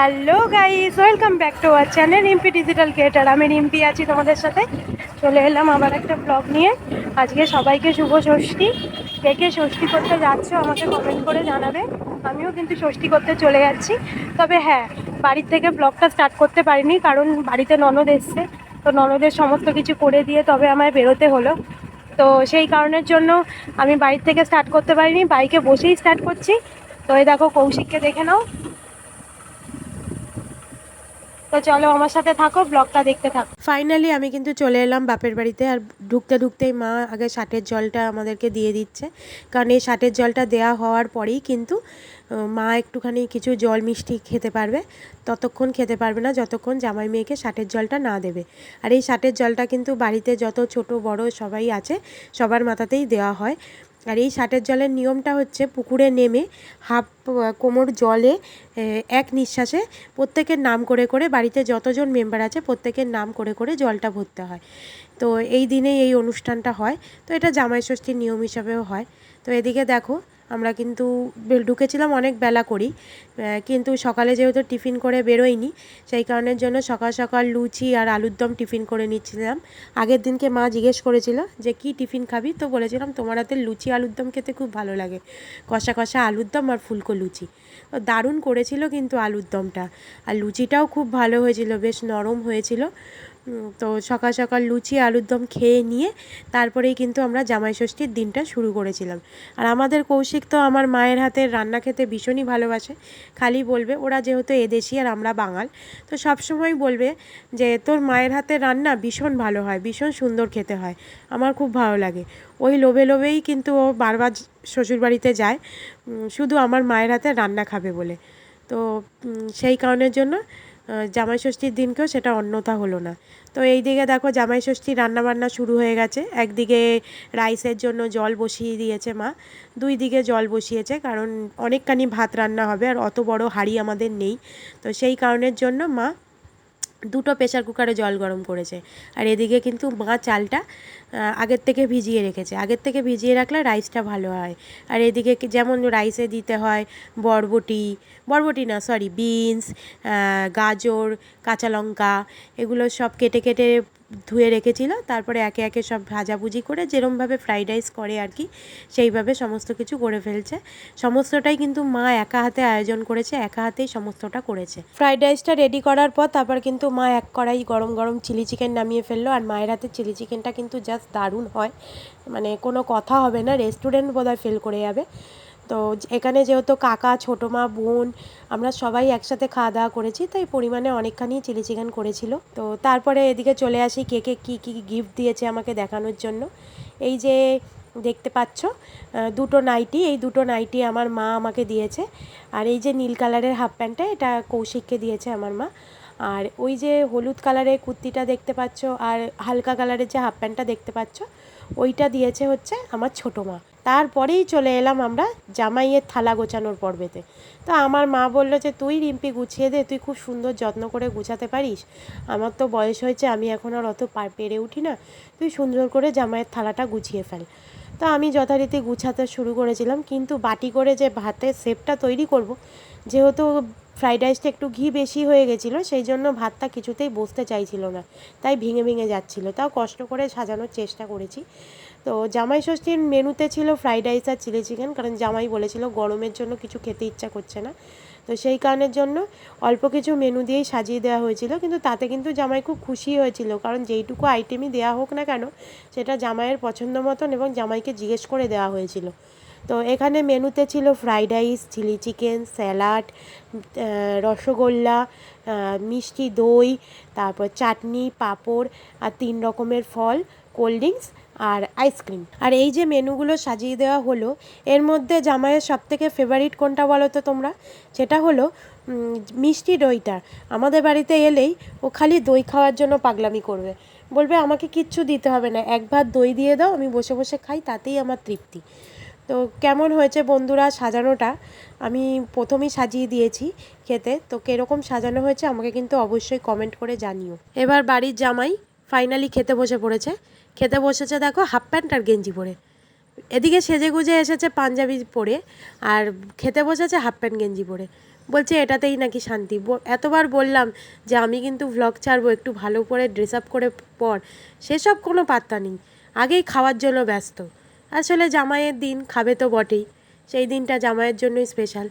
Hello guys, welcome back to our channel Rimpi digital creator. আমি রিম্পি আছি তোমাদের সাথে। চলে এলাম আবার একটা ব্লগ নিয়ে। আজকে সবাইকে শুভ ষষ্ঠী। কে কে ষষ্ঠী করতে যাচ্ছ আমাকে কমেন্ট করে জানাবে। আমিও কিন্তু ষষ্ঠী করতে চলে যাচ্ছি। তবে হ্যাঁ, বাড়ির থেকে ব্লগটা স্টার্ট করতে পারিনি, কারণ বাড়িতে ননদ এসছে। তো ননদের সমস্ত কিছু করে দিয়ে তবে আমায় বেরোতে হলো। তো সেই কারণের জন্য আমি বাড়ির থেকে স্টার্ট করতে পারিনি, বাইকে বসেই স্টার্ট করছি। তো এই দেখো, কৌশিককে দেখে নাও। তো চলো আমার সাথে থাকো, ব্লগটা দেখতে থাকো। ফাইনালি আমি কিন্তু চলে এলাম বাপের বাড়িতে। আর ঢুকতে ঢুকতেই মা আগে ষাটের জলটা আমাদেরকে দিয়ে দিচ্ছে, কারণ এই ষাটের জলটা দেওয়া হওয়ার পরেই কিন্তু মা একটুখানি কিছু জল মিষ্টি খেতে পারবে। ততক্ষণ খেতে পারবে না যতক্ষণ জামাই মেয়েকে ষাটের জলটা না দেবে। আর এই ষাটের জলটা কিন্তু বাড়িতে যত ছোট বড় সবাই আছে সবার মাথাতেই দেওয়া হয়। আর এই ষাটের জলের নিয়মটা হচ্ছে, পুকুরে নেমে হাফ কোমর জলে এক নিঃশ্বাসে প্রত্যেকের নাম করে করে, বাড়িতে যতজন মেম্বার আছে প্রত্যেকের নাম করে করে জলটা ভরতে হয়। তো এই দিনে এই অনুষ্ঠানটা হয়। তো এটা জামাই ষষ্ঠীর নিয়ম হিসাবেও হয়। তো এদিকে দেখো, আমরা কিন্তু ঢুকেছিলাম অনেক বেলা করি, কিন্তু সকালে যেহেতু টিফিন করে বেরোয়নি, সেই কারণের জন্য সকাল সকাল লুচি আর আলুর দম টিফিন করে নিচ্ছিলাম। আগের দিনকে মা জিজ্ঞেস করেছিল যে কি টিফিন খাবি, তো বলেছিলাম তোমার হাতের লুচি আলুর দম খেতে খুব ভালো লাগে, কষা কষা আলুর দম আর ফুলকো লুচি। তো দারুণ করেছিল কিন্তু আলুর দমটা, আর লুচিটাও খুব ভালো হয়েছিল, বেশ নরম হয়েছিল। তো সকাল সকাল লুচি আলুর দম খেয়ে নিয়ে তারপরেই কিন্তু আমরা জামাই ষষ্ঠীর দিনটা শুরু করেছিলাম। আর আমাদের কৌশিক তো আমার মায়ের হাতের রান্না খেতে ভীষণই ভালোবাসে। খালি বলবে, ওরা যেহেতু এদেশি আর আমরা বাঙাল, তো সবসময় বলবে যে তোর মায়ের হাতের রান্না ভীষণ ভালো হয়, ভীষণ সুন্দর খেতে হয়, আমার খুব ভালো লাগে। ওই লোভে লোভেই কিন্তু ও বারবার শ্বশুরবাড়িতে যায়, শুধু আমার মায়ের হাতের রান্না খাবে বলে। তো সেই কারণের জন্য জামাই ষষ্ঠীর দিনকেও সেটা অন্যথা হলো না। তো এই দিকে দেখো, জামাই ষষ্ঠীর রান্নাবান্না শুরু হয়ে গেছে। একদিকে রাইসের জন্য জল বসিয়ে দিয়েছে মা, দুই দিকে জল বসিয়েছে, কারণ অনেকখানি ভাত রান্না হবে আর অত বড় হাঁড়ি আমাদের নেই। তো সেই কারণের জন্য মা দুটো প্রেসার কুকারে জল গরম করেছে। আর এদিকে কিন্তু মা চালটা আগের থেকে ভিজিয়ে রেখেছে। আগের থেকে ভিজিয়ে রাখলে রাইসটা ভালো হয়। আর এদিকে যেমন রাইসে দিতে হয় বরবটি, বরবটি না সরি বিনস, গাজর, কাঁচা লঙ্কা, এগুলো সব কেটে কেটে ধুয়ে রেখেছিল। তারপরে একে একে সব ভাজাভুজি করে, যেরমভাবে ফ্রাইড রাইস করে আর কি, সেইভাবে সমস্ত কিছু করে ফেলছে। সমস্তটাই কিন্তু মা একা হাতে আয়োজন করেছে, একা হাতেই সমস্তটা করেছে। ফ্রাইড রাইসটা রেডি করার পর তারপর কিন্তু মা এক কড়াই গরম গরম চিলি চিকেন নামিয়ে ফেললো। আর মায়ের হাতে চিলি চিকেনটা কিন্তু জাস্ট দারুণ হয়, মানে কোনো কথা হবে না, রেস্টুরেন্ট বোধহয় ফেল করে যাবে। তো এখানে যেহেতু কাকা, ছোটো মা, বোন, আমরা সবাই একসাথে খাওয়া দাওয়া করেছি, তাই পরিমাণে অনেকখানি চিলি চিকেন করেছিল। তো তারপরে এদিকে চলে আসি কেকে কী কী গিফট দিয়েছে আমাকে দেখানোর জন্য। এই যে দেখতে পাচ্ছ দুটো নাইটি, এই দুটো নাইটি আমার মা আমাকে দিয়েছে। আর এই যে নীল কালারের হাফ প্যান্টটা, এটা কৌশিককে দিয়েছে আমার মা। আর ওই যে হলুদ কালারের কুর্তিটা দেখতে পাচ্ছ আর হালকা কালারের যে হাফ প্যান্টটা দেখতে পাচ্ছ, ওইটা দিয়েছে হচ্ছে আমার ছোটো মা। তারপরেই চলে এলাম আমরা জামাইয়ের থালা গোছানোর পর্বেতে। তো আমার মা বলল যে তুই রিম্পি গুছিয়ে দে, তুই খুব সুন্দর যত্ন করে গুছাতে পারিস, আমার তো বয়স হয়েছে, আমি এখন আর অত পেরে উঠি না, তুই সুন্দর করে জামাইয়ের থালাটা গুছিয়ে ফেল। তো আমি যথারীতি গুছাতে শুরু করেছিলাম, কিন্তু বাটি করে যে ভাতের শেপটা তৈরি করব, যেহেতু ফ্রাইড রাইসটা একটু ঘি বেশি হয়ে গেছিলো, সেই জন্য ভাতটা কিছুতেই বসতে চাইছিল না, তাই ভেঙে ভেঙে যাচ্ছিলো। তাও কষ্ট করে সাজানোর চেষ্টা করেছি। তো জামাই ষষ্ঠীর মেনুতে ছিল ফ্রাইড রাইস আর চিলি চিকেন, কারণ জামাই বলেছিল গরমের জন্য কিছু খেতে ইচ্ছা করছে না। তো সেই কারণের জন্য অল্প কিছু মেনু দিয়েই সাজিয়ে দেওয়া হয়েছিল, কিন্তু তাতে কিন্তু জামাই খুব খুশি হয়েছিল, কারণ যেইটুকু আইটেমই দেওয়া হোক না কেন সেটা জামাইয়ের পছন্দ মতন এবং জামাইকে জিজ্ঞেস করে দেওয়া হয়েছিল। তো এখানে মেনুতে ছিল fried rice, chilli chicken, salad, rasgulla, মিষ্টি দই, তারপর চাটনি, পাঁপড় আর 3 রকমের ফল, কোল্ড ড্রিঙ্কস আর আইসক্রিম। আর এই যে মেনুগুলো সাজিয়ে দেওয়া হলো, এর মধ্যে জামাইয়ের সবথেকে ফেভারিট কোনটা বলো তো তোমরা? সেটা হলো মিষ্টি দইটা। আমাদের বাড়িতে এলেই ও খালি দই খাওয়ার জন্য পাগলামি করবে, বলবে আমাকে কিচ্ছু দিতে হবে না, এক ভাত দই দিয়ে দাও, আমি বসে বসে খাই, তাতেই আমার তৃপ্তি। তো কেমন হয়েছে বন্ধুরা সাজানোটা? আমি প্রথমেই সাজিয়ে দিয়েছি খেতে, তো কীরকম সাজানো হয়েছে আমাকে কিন্তু অবশ্যই কমেন্ট করে জানিও। এবার বাড়ির জামাই ফাইনালি খেতে বসে পড়েছে। খেতে বসেছে দেখো হাফ প্যান্ট আর গেঞ্জি পরে, এদিকে সেজে গুজে এসেছে পাঞ্জাবি পরে, আর খেতে বসেছে হাফ প্যান্ট গেঞ্জি পরে। বলছে এটাতেই নাকি শান্তি। এতবার বললাম যে আমি কিন্তু ভ্লগ ছাড়বো, একটু ভালো করে ড্রেস আপ করে পর, সেসব কোনো পাত্তা নেই, আগেই খাওয়ার জন্য ব্যস্ত। আসলে জামাইয়ের দিন, খাবে তো বটেই, সেই দিনটা জামাইয়ের জন্যই স্পেশাল।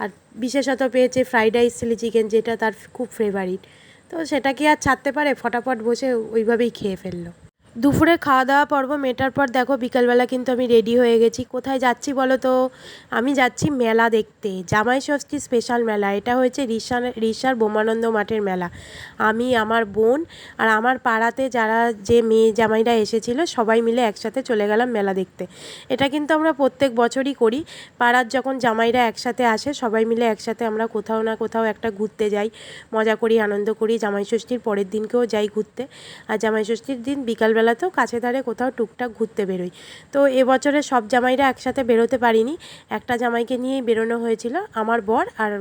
আর বিশেষত পেয়েছে ফ্রাইড রাইস চিলি চিকেন, যেটা তার খুব ফেভারিট। তো সেটা কি আর ছাড়তে পারে, ফটাফট বসে ওইভাবেই খেয়ে ফেললো। দুপুরে খাওয়া দাওয়া পর্ব মেটার পর দেখো বিকালবেলা কিন্তু আমি রেডি হয়ে গেছি। কোথায় যাচ্ছি বলো তো? আমি যাচ্ছি মেলা দেখতে, জামাই ষষ্ঠী স্পেশাল মেলা। এটা হয়েছে রিষার বোমানন্দ মাঠের মেলা। আমি, আমার বোন আর আমার পাড়াতে যারা যে মেয়ে জামাইরা এসেছিলো সবাই মিলে একসাথে চলে গেলাম মেলা দেখতে। এটা কিন্তু আমরা প্রত্যেক বছরই করি। পাড়ার যখন জামাইরা একসাথে আসে সবাই মিলে একসাথে আমরা কোথাও না কোথাও একটা ঘুরতে যাই, মজা করি, আনন্দ করি। জামাই ষষ্ঠীর পরের দিনকেও যাই ঘুরতে। আর জামাই ষষ্ঠীর দিন বিকালবেলাতেও কাছে ধারে কোথাও টুকটাক ঘুরতে বেরোই। তো এবছরে সব জামাইরা একসাথে বেরোতে পারিনি, একটা জামাইকে নিয়েই বেরোনো হয়েছিল, আমার বর আর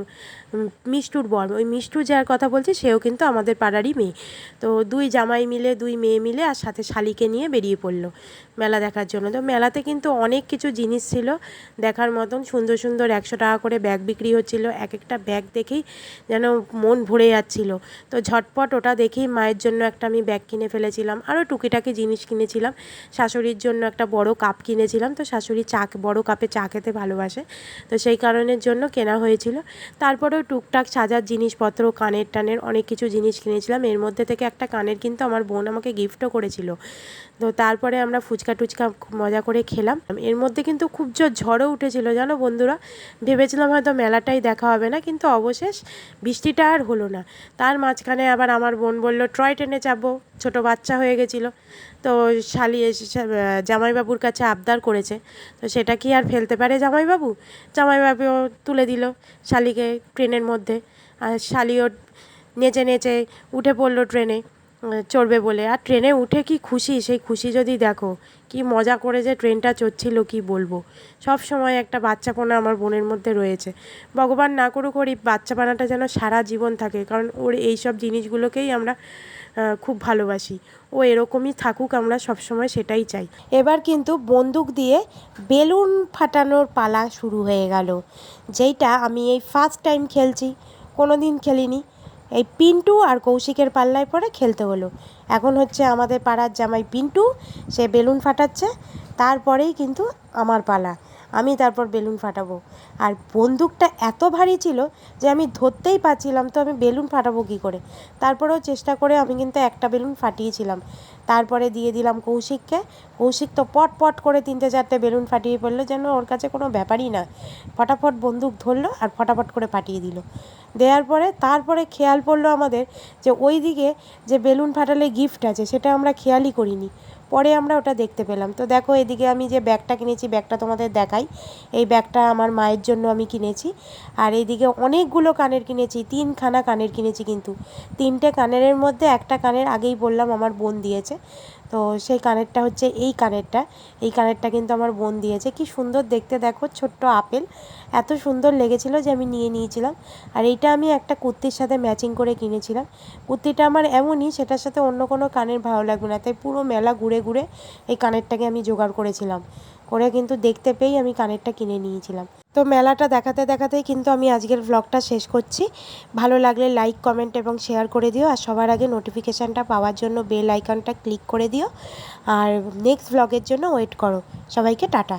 মিষ্টুর বর। ওই মিষ্টু যার কথা বলছি সেও কিন্তু আমাদের পাড়ারই মেয়ে। তো দুই জামাই মিলে, দুই মেয়ে মিলে আর সাথে শালিকে নিয়ে বেরিয়ে পড়লো মেলা দেখার জন্য। তো মেলাতে কিন্তু অনেক কিছু জিনিস ছিল দেখার মতন, সুন্দর সুন্দর 100 টাকা করে ব্যাগ বিক্রি হচ্ছিলো। এক একটা ব্যাগ দেখেই যেন মন ভরে যাচ্ছিল। তো ঝটপট ওটা দেখেই মায়ের জন্য একটা আমি ব্যাগ কিনে ফেলেছিলাম, আরও টুকিটাকি জিনিস কিনেছিলাম। শাশুড়ির জন্য একটা বড় কাপ কিনেছিলাম, তো শাশুড়ি বড় কাপে চা খেতে ভালোবাসে, তো সেই কারণের জন্য কেনা হয়েছিল। তারপরেও টুকটাক সাজার জিনিসপত্র, কানের টানের অনেক কিছু জিনিস কিনেছিলাম। এর মধ্যে থেকে একটা কানের কিন্তু আমার বোন আমাকে গিফটও করেছিল। তো তারপরে আমরা ফুচকা টুচকা খুব মজা করে খেলাম। এর মধ্যে কিন্তু খুব জোর ঝড়ও উঠেছিল জানো বন্ধুরা। ভেবেছিলাম হয়তো মেলাটাই দেখা হবে না, কিন্তু অবশেষ বৃষ্টিটা আর হলো না। তার মাঝখানে আবার আমার বোন বলল টয় ট্রেনে যাবো, ছোটো বাচ্চা হয়ে গেছিলো। তো জামাইবাবুর কাছে আবদার করেছে, তো সেটা কি আর ফেলতে পারে জামাইবাবু? জামাইবাবু তুলে দিল শালিকে ট্রেনের মধ্যে, আর শালিও নেচে নেচে উঠে পড়লো ট্রেনে চড়বে বলে। আর ট্রেনে উঠে কি খুশি, সেই খুশি যদি দেখো, কি মজা করে যে ট্রেনটা চড়ছিল কি বলবো। সব সময় একটা বাচ্চাপনা আমার বোনের মধ্যে রয়েছে। ভগবান না করুক ওর এই বাচ্চাপনাটা যেন সারা জীবন থাকে, কারণ ওর এই সব জিনিসগুলোকেই আমরা খুব ভালোবাসি। ও এরকমই থাকুক, আমরা সব সময় সেটাই চাই। এবার কিন্তু বন্দুক দিয়ে বেলুন ফাটানোর পালা শুরু হয়ে গেল, যেইটা আমি এই ফার্স্ট টাইম খেলছি, কোনো দিন খেলিনি। এই পিন্টু আর কৌশিকের পাল্লায় পরে খেলতে হলো। এখন হচ্ছে আমাদের পাড়ার জামাই পিন্টু, সে বেলুন ফাটাচ্ছে, তারপরেই কিন্তু আমার পালা, আমি তারপর বেলুন ফাটাবো। আর বন্দুকটা এত ভারী ছিল যে আমি ধরতেই পারছিলাম, তো আমি বেলুন ফাটাবো কী করে। তারপরেও চেষ্টা করে আমি কিন্তু একটা বেলুন ফাটিয়েছিলাম। তারপরে দিয়ে দিলাম কৌশিককে। কৌশিক তো পট পট করে 3-4টে বেলুন ফাটিয়ে পড়লো, যেন ওর কাছে কোনো ব্যাপারই না। ফটাফট বন্দুক ধরলো আর ফটাফট করে ফাটিয়ে দিল। দেওয়ার পরে তারপরে খেয়াল পড়লো আমাদের যে ওই দিকে যে বেলুন ফাটালে গিফট আছে, সেটা আমরা খেয়ালই করিনি। পরে আমরা ওটা দেখতে পেলাম। তো দেখো এদিকে আমি যে ব্যাগটা কিনেছি, ব্যাগটা তোমাদের দেখাই। এই ব্যাগটা আমার মায়ের জন্য আমি কিনেছি। আর এইদিকে অনেকগুলো কানের কিনেছি, 3খানা কানের কিনেছি, কিন্তু 3টে কানের মধ্যে একটা কানের আগেই বললাম আমার বোন দিয়েছে। তো সেই কানেরটা হচ্ছে এই কানেরটা, এই কানেরটা কিন্তু আমার বোন দিয়েছে। কি সুন্দর দেখতে দেখো, ছোট্ট আপেল, এত সুন্দর লেগেছিলো যে আমি নিয়ে নিয়েছিলাম। আর এইটা আমি একটা কুর্তির সাথে ম্যাচিং করে কিনেছিলাম। কুর্তিটা আমার এমনই, সেটার সাথে অন্য কোনো কানের ভালো লাগবে না, তাই পুরো মেলা ঘুরে ঘুরে এই কানেরটাকে আমি জোগাড় করেছিলাম, করে কিন্তু দেখতে পেয়েই আমি কানেরটা কিনে নিয়েছিলাম। তো মেলাটা দেখাতে দেখাতেই কিন্তু আমি আজকের ভ্লগটা শেষ করছি। ভালো লাগলে লাইক, কমেন্ট এবং শেয়ার করে দিও। আর সবার আগে নোটিফিকেশানটা পাওয়ার জন্য বেল আইকনটা ক্লিক করে দিও। আর নেক্সট ভ্লগের জন্য ওয়েট করো। সবাইকে টাটা।